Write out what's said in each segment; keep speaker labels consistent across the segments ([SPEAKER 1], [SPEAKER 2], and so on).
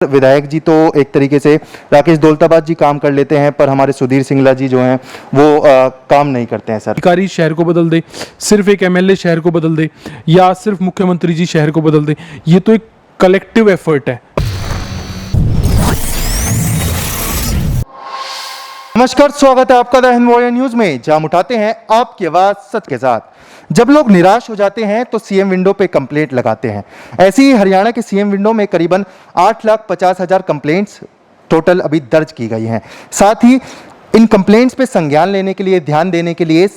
[SPEAKER 1] विधायक जी तो एक तरीके से राकेश दौलताबाद जी काम कर लेते हैं, पर हमारे सुधीर सिंगला जी जो हैं वो काम नहीं करते हैं सर।
[SPEAKER 2] अधिकारी शहर को बदल दे, सिर्फ एक एमएलए शहर को बदल दे, या सिर्फ मुख्यमंत्री जी शहर को बदल दे, ये तो एक कलेक्टिव एफर्ट है।
[SPEAKER 1] नमस्कार, स्वागत है आपका द हिंद वॉरियर न्यूज में, जहां हम उठाते हैं आपकी आवाज सच के साथ। जब लोग निराश हो जाते हैं तो सीएम विंडो पे कंप्लेंट लगाते हैं। ऐसे ही हरियाणा के सीएम विंडो में करीबन 8,50,000 कंप्लेंट्स टोटल अभी दर्ज की गई हैं। साथ ही इन कंप्लेंट्स पे संज्ञान लेने के लिए, ध्यान देने के लिए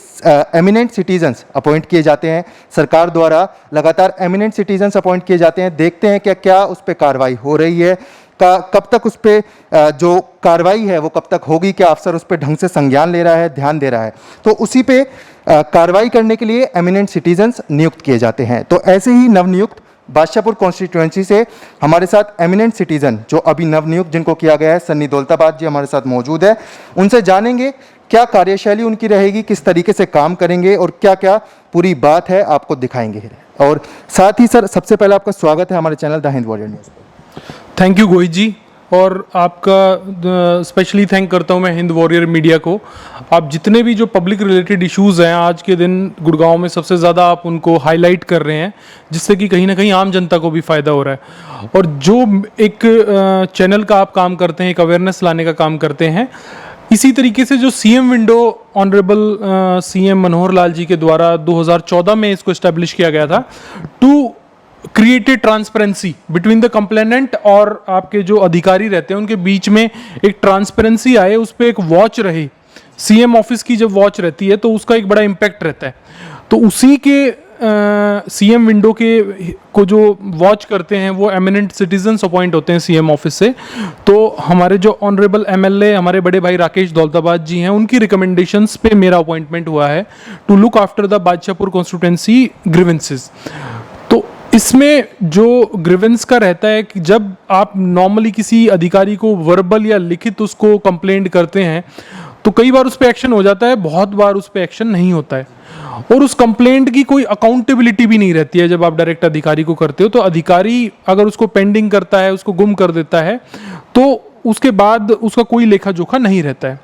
[SPEAKER 1] एमिनेंट सिटीजन्स अपॉइंट किए जाते हैं। सरकार द्वारा लगातार एमिनेंट सिटीजन्स अपॉइंट किए जाते हैं। देखते हैं क्या उस पर कार्रवाई हो रही है, कब तक उस पर जो कार्रवाई है वो कब तक होगी, क्या अफसर उस पर ढंग से संज्ञान ले रहा है, ध्यान दे रहा है। तो उसी पे कार्रवाई करने के लिए एमिनेंट सिटीजन्स नियुक्त किए जाते हैं। तो ऐसे ही नवनियुक्त बादशाहपुर कॉन्स्टिट्यूएंसी से हमारे साथ एमिनेंट सिटीजन जो अभी नवनियुक्त जिनको किया गया है, सन्नी दौलताबाद जी हमारे साथ मौजूद है। उनसे जानेंगे क्या कार्यशैली उनकी रहेगी, किस तरीके से काम करेंगे और क्या क्या पूरी बात है आपको दिखाएंगे। और साथ ही सर, सबसे पहले आपका स्वागत है हमारे channel the Hind warrior news पर।
[SPEAKER 2] थैंक यू गोहित जी, और आपका स्पेशली थैंक करता हूं मैं हिंद वॉरियर मीडिया को। आप जितने भी जो पब्लिक रिलेटेड इश्यूज़ हैं आज के दिन गुड़गांव में सबसे ज़्यादा आप उनको हाईलाइट कर रहे हैं, जिससे कि कहीं ना कहीं आम जनता को भी फ़ायदा हो रहा है। और जो एक चैनल का आप काम करते हैं, एक अवेयरनेस लाने का काम करते हैं, इसी तरीके से जो CM window honourable CM Manohar Lal ji के द्वारा 2014 में इसको इस्टेब्लिश किया गया था to created transparency between the complainant और आपके जो अधिकारी रहते हैं उनके बीच में एक ट्रांसपेरेंसी आए, उस पर एक वॉच रहे। सीएम ऑफिस की जब वॉच रहती है तो उसका एक बड़ा इम्पैक्ट रहता है। तो उसी के सीएम विंडो के को जो वॉच करते हैं वो एमिनेंट सिटीजन्स अपॉइंट होते हैं सीएम ऑफिस से। तो हमारे जो ऑनरेबल एमएलए हमारे बड़े भाई राकेश दौलताबाद जी हैं, उनकी रिकमेंडेशंस पे मेरा अपॉइंटमेंट हुआ है to look after the Badshahpur constituency grievances. तो इसमें जो ग्रीवेंस का रहता है कि जब आप नॉर्मली किसी अधिकारी को वर्बल या लिखित उसको कंप्लेंट करते हैं तो कई बार उस पर एक्शन हो जाता है, बहुत बार उस पर एक्शन नहीं होता है, और उस कंप्लेंट की कोई अकाउंटेबिलिटी भी नहीं रहती है। जब आप डायरेक्ट अधिकारी को करते हो तो अधिकारी अगर उसको पेंडिंग करता है, उसको गुम कर देता है, तो उसके बाद उसका कोई लेखा जोखा नहीं रहता है।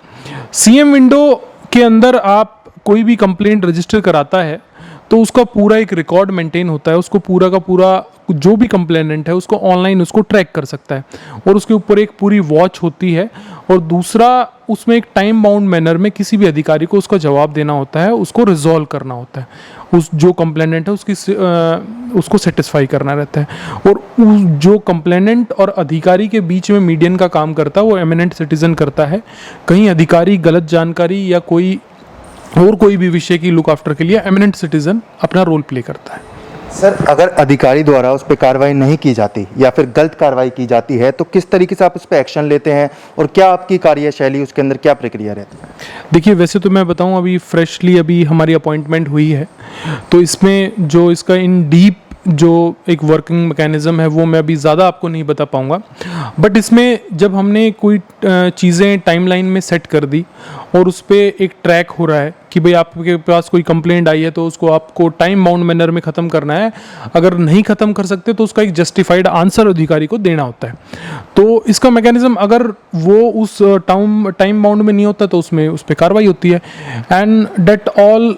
[SPEAKER 2] सीएम विंडो के अंदर आप कोई भी कंप्लेंट रजिस्टर कराता है तो उसका पूरा एक रिकॉर्ड मेंटेन होता है, उसको पूरा का पूरा जो भी कंप्लेनेंट है उसको ऑनलाइन उसको ट्रैक कर सकता है, और उसके ऊपर एक पूरी वॉच होती है। और दूसरा, उसमें एक टाइम बाउंड मैनर में किसी भी अधिकारी को उसका जवाब देना होता है, उसको रिजॉल्व करना होता है, उस जो कंप्लेनेंट है उसको सेटिस्फाई करना रहता है। और उस जो कंप्लेनेंट और अधिकारी के बीच में मीडियन का काम करता है वो एमिनेंट सिटीजन करता है। कहीं अधिकारी गलत जानकारी या कोई भी विषय की लुक आफ्टर के लिए एमिनेंट सिटीजन अपना रोल प्ले करता है।
[SPEAKER 1] सर, अगर अधिकारी द्वारा उस पर कार्रवाई नहीं की जाती या फिर गलत कार्रवाई की जाती है तो किस तरीके से आप उस पर एक्शन लेते हैं और क्या आपकी कार्यशैली, उसके अंदर क्या प्रक्रिया रहती है?
[SPEAKER 2] देखिए, वैसे तो मैं बताऊं, अभी फ्रेशली अभी हमारी अपॉइंटमेंट हुई है, तो इसमें जो इसका इन डीप जो एक वर्किंग मैकेनिज्म है वो मैं अभी ज़्यादा आपको नहीं बता पाऊँगा। बट इसमें जब हमने कोई चीज़ें टाइमलाइन में सेट कर दी और उस पर एक ट्रैक हो रहा है कि भाई आपके पास कोई कंप्लेंट आई है तो उसको आपको टाइम बाउंड मैनर में ख़त्म करना है, अगर नहीं ख़त्म कर सकते तो उसका एक जस्टिफाइड आंसर अधिकारी को देना होता है। तो इसका मैकेनिज्म अगर वो उस टाइम बाउंड में नहीं होता तो उस पर कार्रवाई होती है। एंड डेट ऑल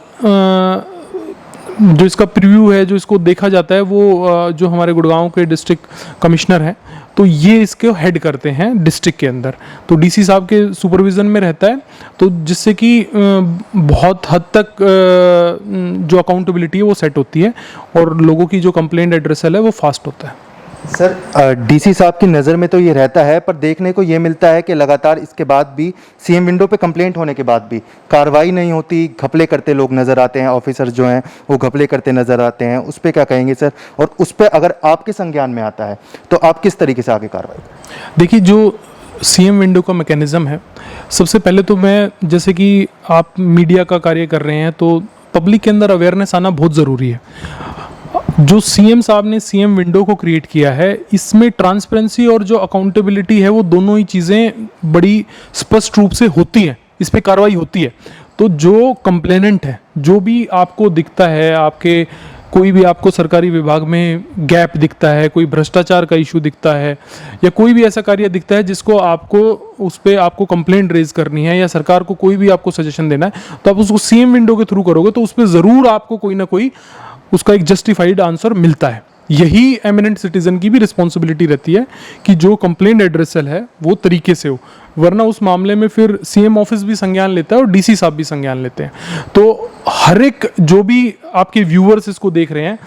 [SPEAKER 2] जो इसका प्रीव्यू है, जो इसको देखा जाता है, वो जो हमारे गुड़गांव के डिस्ट्रिक्ट कमिश्नर हैं तो ये इसके हेड करते हैं डिस्ट्रिक्ट के अंदर, तो डीसी साहब के सुपरविज़न में रहता है, तो जिससे कि बहुत हद तक जो अकाउंटेबिलिटी है वो सेट होती है और लोगों की जो कंप्लेंट एड्रेसल है वो फास्ट होता है।
[SPEAKER 1] सर, डीसी साहब की नज़र में तो ये रहता है, पर देखने को ये मिलता है कि लगातार इसके बाद भी सीएम विंडो पे कंप्लेंट होने के बाद भी कार्रवाई नहीं होती, घपले करते लोग नज़र आते हैं, ऑफिसर जो हैं वो घपले करते नज़र आते हैं। उस पर क्या कहेंगे सर? और उस पर अगर आपके संज्ञान में आता है तो आप किस तरीके से आगे कार्रवाई?
[SPEAKER 2] देखिए, जो सीएम विंडो का मैकेनिज़्म है, सबसे पहले तो मैं, जैसे कि आप मीडिया का कार्य कर रहे हैं तो पब्लिक के अंदर अवेयरनेस आना बहुत ज़रूरी है। जो सीएम साहब ने सीएम विंडो को क्रिएट किया है, इसमें ट्रांसपेरेंसी और जो अकाउंटेबिलिटी है वो दोनों ही चीज़ें बड़ी स्पष्ट रूप से होती हैं, इस पर कार्रवाई होती है। तो जो कंप्लेनेंट है, जो भी आपको दिखता है, आपके कोई भी आपको सरकारी विभाग में गैप दिखता है, कोई भ्रष्टाचार का इशू दिखता है, या कोई भी ऐसा कार्य दिखता है जिसको आपको उस पर आपको कंप्लेंट रेज करनी है, या सरकार को कोई भी आपको सजेशन देना है, तो आप उसको सीएम विंडो के थ्रू करोगे तो उस पर ज़रूर आपको कोई ना कोई उसका एक जस्टिफाइड आंसर मिलता है। यही एमिनेंट सिटीजन की भी रिस्पॉन्सिबिलिटी रहती है कि जो कंप्लेंट एड्रेसल है वो तरीके से हो, वरना उस मामले में फिर सीएम ऑफिस भी संज्ञान लेता है और डीसी साहब भी संज्ञान लेते हैं। तो हर एक जो भी आपके व्यूअर्स इसको देख रहे हैं,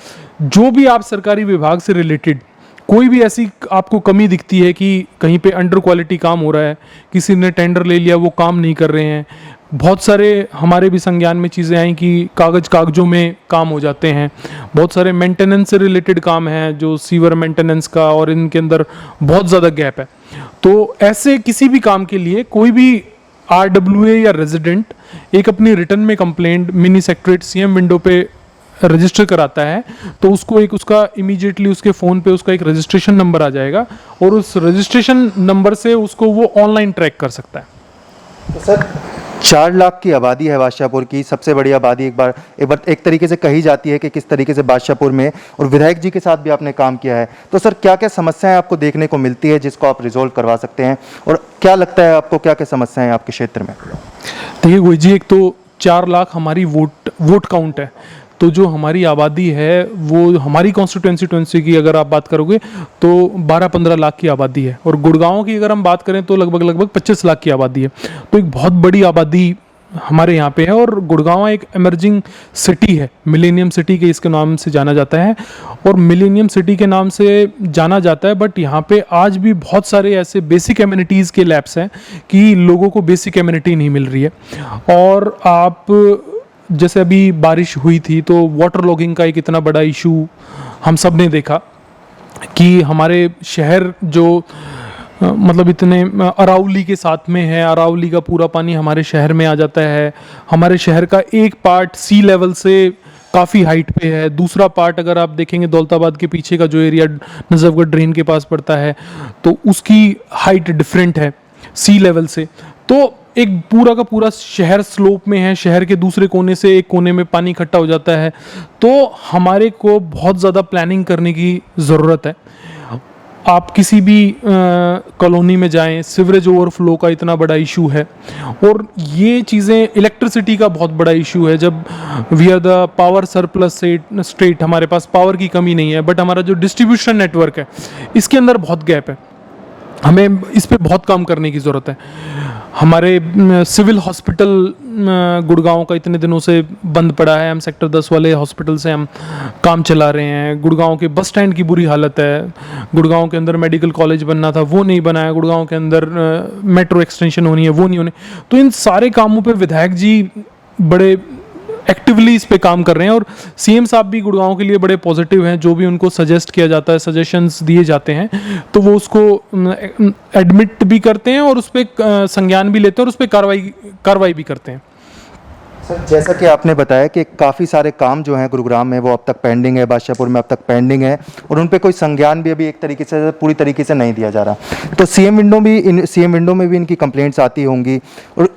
[SPEAKER 2] जो भी आप सरकारी विभाग से रिलेटेड कोई भी ऐसी आपको कमी दिखती है कि कहीं पे अंडर क्वालिटी काम हो रहा है, किसी ने टेंडर ले लिया वो काम नहीं कर रहे हैं, बहुत सारे हमारे भी संज्ञान में चीज़ें आई कि कागजों में काम हो जाते हैं, बहुत सारे मेंटेनेंस से रिलेटेड काम हैं जो सीवर मेंटेनेंस का, और इनके अंदर बहुत ज़्यादा गैप है। तो ऐसे किसी भी काम के लिए कोई भी आरडब्ल्यूए या रेजिडेंट एक अपनी रिटर्न में complaint mini secretariat CM window पे रजिस्टर कराता है, तो उसको एक उसका इमीडिएटली उसके फ़ोन पे उसका एक रजिस्ट्रेशन नंबर आ जाएगा, और उस रजिस्ट्रेशन नंबर से उसको वो ऑनलाइन ट्रैक कर सकता है।
[SPEAKER 1] तो सर 4 लाख की आबादी है बादशाहपुर की, सबसे बड़ी आबादी एक तरीके से कही जाती है कि किस तरीके से बादशाहपुर में, और विधायक जी के साथ भी आपने काम किया है, तो सर क्या क्या समस्याएं आपको देखने को मिलती है जिसको आप रिजोल्व करवा सकते हैं, और क्या लगता है आपको क्या क्या समस्याएं हैं आपके क्षेत्र में?
[SPEAKER 2] देखिए गोई जी, एक तो 4 लाख हमारी वोट काउंट है, तो जो हमारी आबादी है वो हमारी कॉन्स्टिट्यूंसी की अगर आप बात करोगे तो 12-15 लाख की आबादी है, और गुड़गांव की अगर हम बात करें तो लगभग 25 लाख की आबादी है। तो एक बहुत बड़ी आबादी हमारे यहाँ पे है, और गुड़गांव एक एमर्जिंग सिटी है, मिलेनियम सिटी के इसके नाम से जाना जाता है, और मिलेनियम सिटी के नाम से जाना जाता है, बट यहाँ पे आज भी बहुत सारे ऐसे बेसिक एमिनिटीज़ के लैब्स हैं कि लोगों को बेसिक एमिनिटी नहीं मिल रही है। और आप जैसे अभी बारिश हुई थी तो वाटर लॉगिंग का एक इतना बड़ा इशू हम सब ने देखा कि हमारे शहर जो मतलब इतने अरावली के साथ में है, अरावली का पूरा पानी हमारे शहर में आ जाता है। हमारे शहर का एक पार्ट सी लेवल से काफ़ी हाइट पे है, दूसरा पार्ट अगर आप देखेंगे दौलताबाद के पीछे का जो एरिया नजफगढ़ ड्रेन के पास पड़ता है तो उसकी हाइट डिफरेंट है सी लेवल से। तो एक पूरा का पूरा शहर स्लोप में है, शहर के दूसरे कोने से एक कोने में पानी इकट्ठा हो जाता है, तो हमारे को बहुत ज़्यादा प्लानिंग करने की ज़रूरत है। आप किसी भी कॉलोनी में जाएं, सिवरेज ओवरफ्लो का इतना बड़ा इशू है, और ये चीज़ें इलेक्ट्रिसिटी का बहुत बड़ा इशू है। जब we are the power surplus state, हमारे पास पावर की कमी नहीं है, बट हमारा जो डिस्ट्रीब्यूशन नेटवर्क है इसके अंदर बहुत गैप है, हमें इस पे बहुत काम करने की ज़रूरत है। हमारे सिविल हॉस्पिटल गुड़गांव का इतने दिनों से बंद पड़ा है, हम सेक्टर 10 वाले हॉस्पिटल से हम काम चला रहे हैं। गुड़गांव के बस स्टैंड की बुरी हालत है, गुड़गांव के अंदर मेडिकल कॉलेज बनना था वो नहीं बना है, गुड़गांव के अंदर मेट्रो एक्सटेंशन होनी है वो नहीं होनी। तो इन सारे कामों पे विधायक जी बड़े एक्टिवली इस पे काम कर रहे हैं, और सीएम साहब भी गुड़गांव के लिए बड़े पॉजिटिव हैं। जो भी उनको सजेस्ट किया जाता है, सजेशंस दिए जाते हैं, तो वो उसको एडमिट भी करते हैं और उस पर संज्ञान भी लेते हैं और उस पर कार्रवाई भी करते हैं।
[SPEAKER 1] सर जैसा कि आपने बताया कि काफ़ी सारे काम जो हैं गुरुग्राम में वो अब तक पेंडिंग है, बादशाहपुर में अब तक पेंडिंग है, और उन पे कोई संज्ञान भी अभी एक तरीके से पूरी तरीके से नहीं दिया जा रहा। तो सीएम विंडो में भी इनकी कंप्लेंट्स आती होंगी, और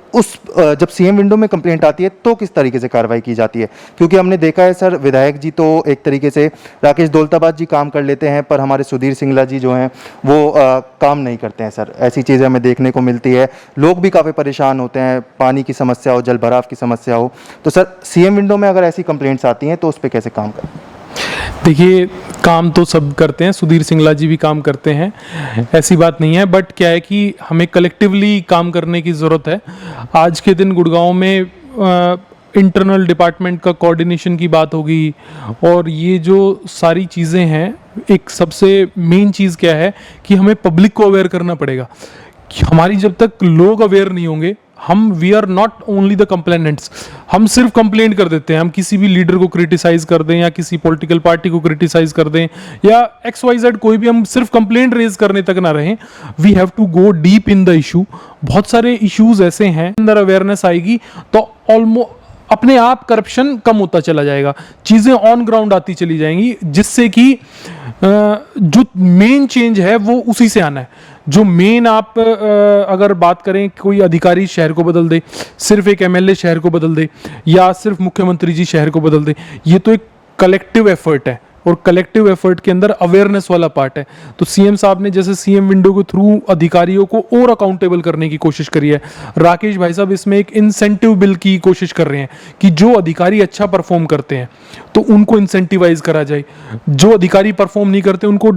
[SPEAKER 1] जब सीएम विंडो में कंप्लेंट आती है तो किस तरीके से कार्रवाई की जाती है? क्योंकि हमने देखा है सर, विधायक जी तो एक तरीके से राकेश दौलताबाद जी काम कर लेते हैं, पर हमारे सुधीर सिंगला जी जो हैं वो काम नहीं करते हैं। सर ऐसी चीज़ें हमें देखने को मिलती है, लोग भी काफ़ी परेशान होते हैं, पानी की समस्या हो, जल भराव की समस्या हो। तो सर सीएम विंडो में अगर ऐसी कंप्लेंट्स आती हैं तो उस पर कैसे काम करें?
[SPEAKER 2] देखिए, काम तो सब करते हैं, सुधीर सिंगला जी भी काम करते हैं, ऐसी बात नहीं है, बट क्या है कि हमें कलेक्टिवली काम करने की ज़रूरत है। आज के दिन गुड़गांव में इंटरनल डिपार्टमेंट का कोऑर्डिनेशन की बात होगी, और ये जो सारी चीज़ें हैं, एक सबसे मेन चीज़ क्या है कि हमें पब्लिक को अवेयर करना पड़ेगा। हमारी जब तक लोग अवेयर नहीं होंगे, हम we are not only the complainants, हम सिर्फ कंप्लेंट कर देते हैं, हम किसी भी लीडर को क्रिटिसाइज कर दें या किसी पॉलिटिकल पार्टी को क्रिटिसाइज कर दें या XYZ कोई भी, हम सिर्फ कंप्लेंट रेज करने तक ना रहें। We have to go deep in the issue. बहुत सारे इश्यूज ऐसे हैं, अंदर अवेयरनेस आएगी तो ऑलमोस्ट अपने आप करप्शन कम होता चला जाएगा, चीज़ें ऑन ग्राउंड आती चली जाएंगी, जिससे कि जो मेन चेंज है वो उसी से आना है। जो मेन आप अगर बात करें, कोई अधिकारी शहर को बदल दे, सिर्फ एक MLA शहर को बदल दे, या सिर्फ मुख्यमंत्री जी शहर को बदल दे, ये तो एक कलेक्टिव एफर्ट है, और कलेक्टिव एफर्ट के अंदर अवेयरनेस वाला पार्ट है। तो सीएम साहब ने जैसे सीएम विंडो के थ्रू अधिकारियों को और अकाउंटेबल करने की कोशिश करी है। राकेश भाई साहब इसमें एक इंसेंटिव बिल की कोशिश कर रहे हैं कि जो अधिकारी अच्छा परफॉर्म करते हैं तो उनको इंसेंटिवाइज करा जाए, जो अधिकारी परफॉर्म नहीं करते उनको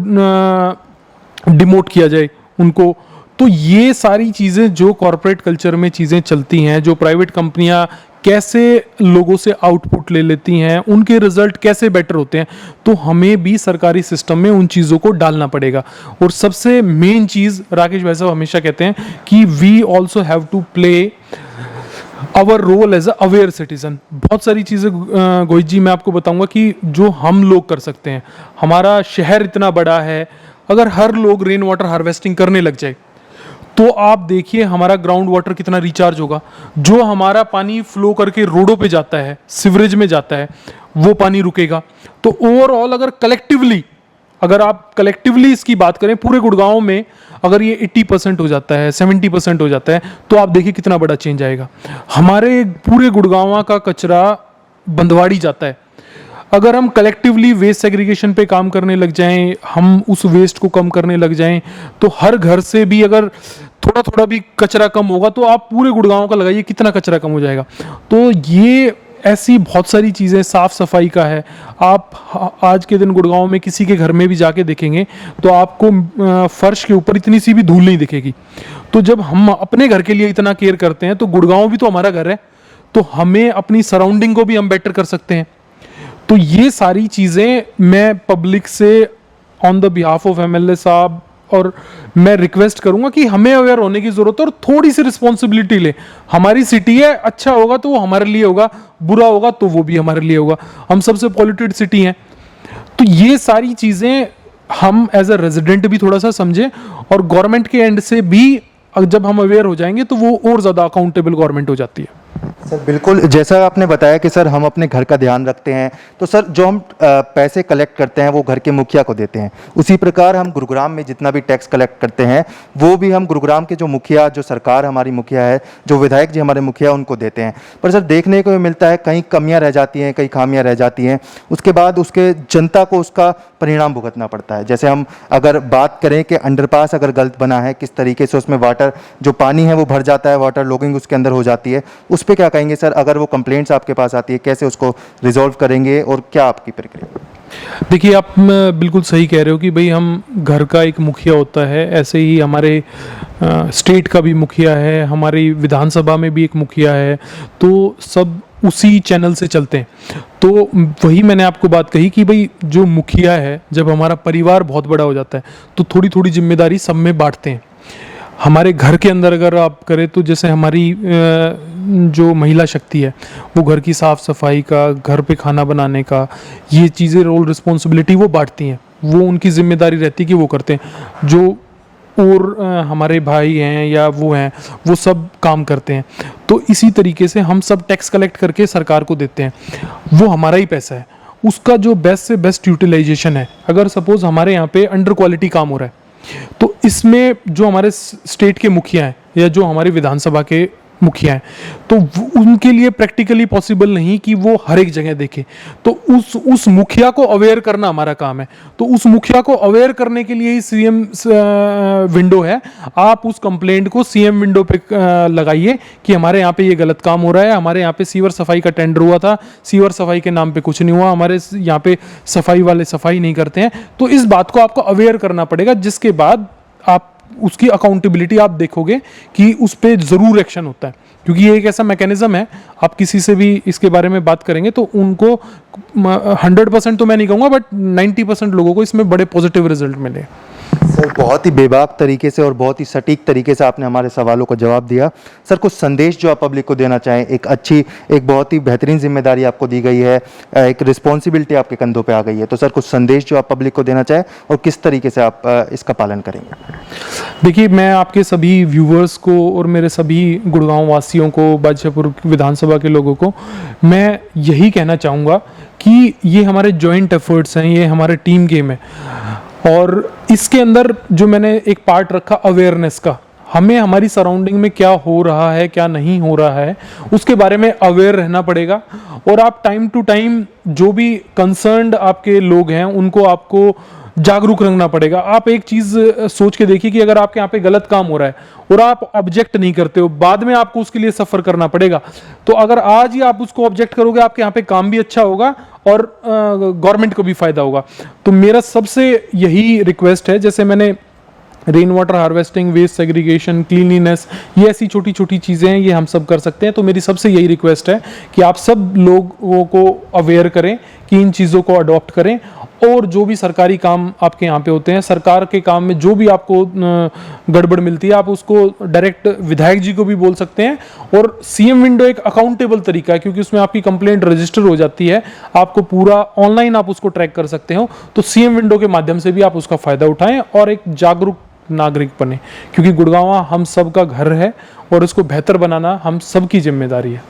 [SPEAKER 2] डिमोट किया जाए उनको। तो ये सारी चीज़ें जो कॉरपोरेट कल्चर में चीज़ें चलती हैं, जो प्राइवेट कंपनियां कैसे लोगों से आउटपुट ले लेती हैं, उनके रिजल्ट कैसे बेटर होते हैं, तो हमें भी सरकारी सिस्टम में उन चीज़ों को डालना पड़ेगा। और सबसे मेन चीज़ राकेश भाई साहब हमेशा कहते हैं कि we also have to play our role as aware citizen. बहुत सारी चीज़ें गोहित जी मैं आपको बताऊंगा कि जो हम लोग कर सकते हैं। हमारा शहर इतना बड़ा है, अगर हर लोग रेन वाटर हार्वेस्टिंग करने लग जाए तो आप देखिए हमारा ग्राउंड वाटर कितना रिचार्ज होगा। जो हमारा पानी फ्लो करके रोडों पे जाता है, सिवरेज में जाता है, वो पानी रुकेगा। तो ओवरऑल अगर आप कलेक्टिवली इसकी बात करें पूरे गुड़गांव में, अगर ये 80% हो जाता है, 70% हो जाता है, तो आप देखिए कितना बड़ा चेंज आएगा। हमारे पूरे गुड़गांव का कचरा बंदवाड़ी जाता है। अगर हम कलेक्टिवली वेस्ट सेग्रीगेशन पे काम करने लग जाएं, हम उस वेस्ट को कम करने लग जाएं, तो हर घर से भी अगर थोड़ा थोड़ा भी कचरा कम होगा तो आप पूरे गुड़गांव का लगाइए कितना कचरा कम हो जाएगा। तो ये ऐसी बहुत सारी चीज़ें, साफ सफाई का है। आप आज के दिन गुड़गांव में किसी के घर में भी जाके देखेंगे तो आपको फर्श के ऊपर इतनी सी भी धूल नहीं दिखेगी। तो जब हम अपने घर के लिए इतना केयर करते हैं तो गुड़गांव भी तो हमारा घर है, तो हमें अपनी सराउंडिंग को भी हम बेटर कर सकते हैं। तो ये सारी चीज़ें मैं पब्लिक से on the behalf of MLA साहब और मैं रिक्वेस्ट करूंगा कि हमें अवेयर होने की जरूरत है और थोड़ी सी रिस्पॉन्सिबिलिटी ले। हमारी सिटी है, अच्छा होगा तो वो हमारे लिए होगा, बुरा होगा तो वो भी हमारे लिए होगा। हम सबसे पॉल्यूटेड सिटी हैं। तो ये सारी चीज़ें हम एज अ रेजिडेंट भी थोड़ा सा समझें, और गवर्नमेंट के एंड से भी जब हम अवेयर हो जाएंगे तो वो और ज़्यादा अकाउंटेबल गवर्नमेंट हो जाती है।
[SPEAKER 1] सर बिल्कुल, जैसा आपने बताया कि सर हम अपने घर का ध्यान रखते हैं, तो सर जो हम पैसे कलेक्ट करते हैं वो घर के मुखिया को देते हैं। उसी प्रकार हम गुरुग्राम में जितना भी टैक्स कलेक्ट करते हैं वो भी हम गुरुग्राम के जो मुखिया, जो सरकार हमारी मुखिया है, जो विधायक जी हमारे मुखिया, उनको देते हैं। पर सर देखने को मिलता है कहीं कमियां रह जाती हैं, कहीं खामियां रह जाती हैं। उसके बाद उसके जनता को उसका परिणाम भुगतना पड़ता है। जैसे हम अगर बात करें कि अंडरपास अगर गलत बना है, किस तरीके से उसमें वाटर जो पानी है वो भर जाता है, वाटर लॉगिंग उसके अंदर हो जाती है, उस पर क्या कहेंगे सर? अगर वो कंप्लेंट्स आपके पास आती है कैसे उसको रिजॉल्व करेंगे और क्या आपकी प्रक्रिया?
[SPEAKER 2] देखिए, आप बिल्कुल सही कह रहे हो कि भाई हम घर का एक मुखिया होता है, ऐसे ही हमारे स्टेट का भी मुखिया है, हमारी विधानसभा में भी एक मुखिया है, तो सब उसी चैनल से चलते हैं। तो वही मैंने आपको बात कही कि भाई जो मुखिया है, जब हमारा परिवार बहुत बड़ा हो जाता है तो थोड़ी थोड़ी जिम्मेदारी सब में बांटते हैं। हमारे घर के अंदर अगर आप करें तो जैसे हमारी जो महिला शक्ति है वो घर की साफ़ सफाई का, घर पे खाना बनाने का, ये चीज़ें रोल रिस्पॉन्सिबिलिटी वो बांटती हैं, वो उनकी जिम्मेदारी रहती है कि वो करते हैं। जो और हमारे भाई हैं या वो हैं, वो सब काम करते हैं। तो इसी तरीके से हम सब टैक्स कलेक्ट करके सरकार को देते हैं, वो हमारा ही पैसा है, उसका जो बेस्ट से बेस्ट यूटिलाइजेशन है। अगर सपोज हमारे यहाँ पे अंडर क्वालिटी काम हो रहा है तो इसमें जो हमारे स्टेट के मुखिया हैं या जो हमारी विधानसभा के मुखिया हैं, तो उनके लिए प्रैक्टिकली पॉसिबल नहीं कि वो हर एक जगह देखें। तो उस मुखिया को अवेयर करना हमारा काम है। तो उस मुखिया को अवेयर करने के लिए ही सीएम विंडो है। आप उस कंप्लेंट को सीएम विंडो पे लगाइए कि हमारे यहाँ पे ये गलत काम हो रहा है, हमारे यहाँ पे सीवर सफाई का टेंडर हुआ था, सीवर सफाई के नाम पे कुछ नहीं हुआ, हमारे यहाँ पे सफाई वाले सफाई नहीं करते हैं। तो इस बात को आपको अवेयर करना पड़ेगा, जिसके बाद आप उसकी अकाउंटेबिलिटी आप देखोगे कि उस पर ज़रूर एक्शन होता है। क्योंकि ये एक ऐसा मैकेनिज्म है, आप किसी से भी इसके बारे में बात करेंगे तो उनको 100% तो मैं नहीं कहूँगा, बट 90% लोगों को इसमें बड़े पॉजिटिव रिजल्ट मिले।
[SPEAKER 1] सर बहुत ही बेबाक तरीके से और बहुत ही सटीक तरीके से आपने हमारे सवालों का जवाब दिया। सर कुछ संदेश जो आप पब्लिक को देना चाहें, एक बहुत ही बेहतरीन जिम्मेदारी आपको दी गई है, एक रिस्पॉन्सिबिलिटी आपके कंधों पे आ गई है, तो सर कुछ संदेश जो आप पब्लिक को देना चाहें और किस तरीके से आप इसका पालन करेंगे?
[SPEAKER 2] देखिए, मैं आपके सभी व्यूवर्स को और मेरे सभी गुड़गांव वासियों को, बादशाहपुर विधानसभा के लोगों को मैं यही कहना चाहूँगा कि ये हमारे जॉइंट एफर्ट्स हैं, ये हमारे टीम गेम है। और इसके अंदर जो मैंने एक पार्ट रखा अवेयरनेस का, हमें हमारी सराउंडिंग में क्या हो रहा है, क्या नहीं हो रहा है, उसके बारे में अवेयर रहना पड़ेगा। और आप टाइम टू टाइम जो भी कंसर्न्ड आपके लोग हैं उनको आपको जागरूक रखना पड़ेगा। आप एक चीज सोच के देखिए कि अगर आपके यहाँ पे गलत काम हो रहा है और आप ऑब्जेक्ट नहीं करते हो, बाद में आपको उसके लिए सफर करना पड़ेगा। तो अगर आज ही आप उसको ऑब्जेक्ट करोगे, आपके यहाँ पे काम भी अच्छा होगा और गवर्नमेंट को भी फायदा होगा। तो मेरा सबसे यही रिक्वेस्ट है, जैसे मैंने rain water harvesting, waste segregation, cleanliness, ये ऐसी छोटी छोटी चीज़ें हैं, ये हम सब कर सकते हैं। तो मेरी सबसे यही रिक्वेस्ट है कि आप सब लोगों को अवेयर करें कि इन चीज़ों को अडॉप्ट करें। और जो भी सरकारी काम आपके यहाँ पे होते हैं, सरकार के काम में जो भी आपको गड़बड़ मिलती है, आप उसको डायरेक्ट विधायक जी को भी बोल सकते हैं। और सीएम विंडो एक अकाउंटेबल तरीका है, क्योंकि उसमें आपकी कंप्लेंट रजिस्टर हो जाती है, आपको पूरा ऑनलाइन आप उसको ट्रैक कर सकते हो। तो सीएम विंडो के माध्यम से भी आप उसका फायदा उठाएं और एक जागरूक नागरिक बने, क्योंकि गुड़गांव हम सब का घर है और इसको बेहतर बनाना हम सबकी जिम्मेदारी है।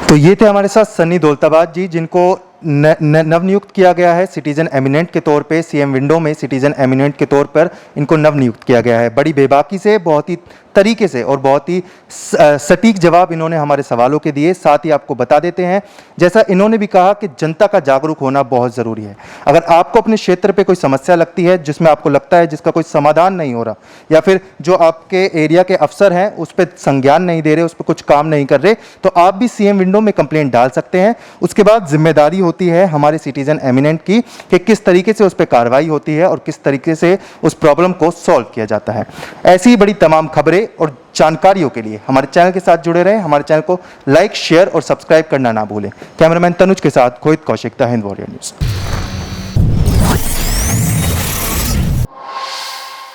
[SPEAKER 1] तो ये थे हमारे साथ सन्नी दौलताबाद जी, जिनको नवनियुक्त किया गया है सिटीजन एमिनेंट के तौर पे। सीएम विंडो में सिटीजन एमिनेंट के तौर पर इनको नवनियुक्त किया गया है। बड़ी बेबाकी से, बहुत ही तरीके से और बहुत ही सटीक जवाब इन्होंने हमारे सवालों के दिए। साथ ही आपको बता देते हैं, जैसा इन्होंने भी कहा कि जनता का जागरूक होना बहुत ज़रूरी है। अगर आपको अपने क्षेत्र पे कोई समस्या लगती है, जिसमें आपको लगता है जिसका कोई समाधान नहीं हो रहा, या फिर जो आपके एरिया के अफसर हैं उस पर संज्ञान नहीं दे रहे, उस पर कुछ काम नहीं कर रहे, तो आप भी सीएम विंडो में कंप्लेंट डाल सकते हैं। उसके बाद जिम्मेदारी होती है हमारे सिटीजन एमिनेंट की कि किस तरीके से उस पर कार्रवाई होती है और किस तरीके से उस प्रॉब्लम को सॉल्व किया जाता है। ऐसी ही बड़ी तमाम खबरें और जानकारियों के लिए हमारे चैनल के साथ जुड़े रहें। हमारे चैनल को लाइक, शेयर और सब्सक्राइब करना ना भूलें। कैमरामैन तनुज के साथ Khohit Kaushik, the Hind warrior news.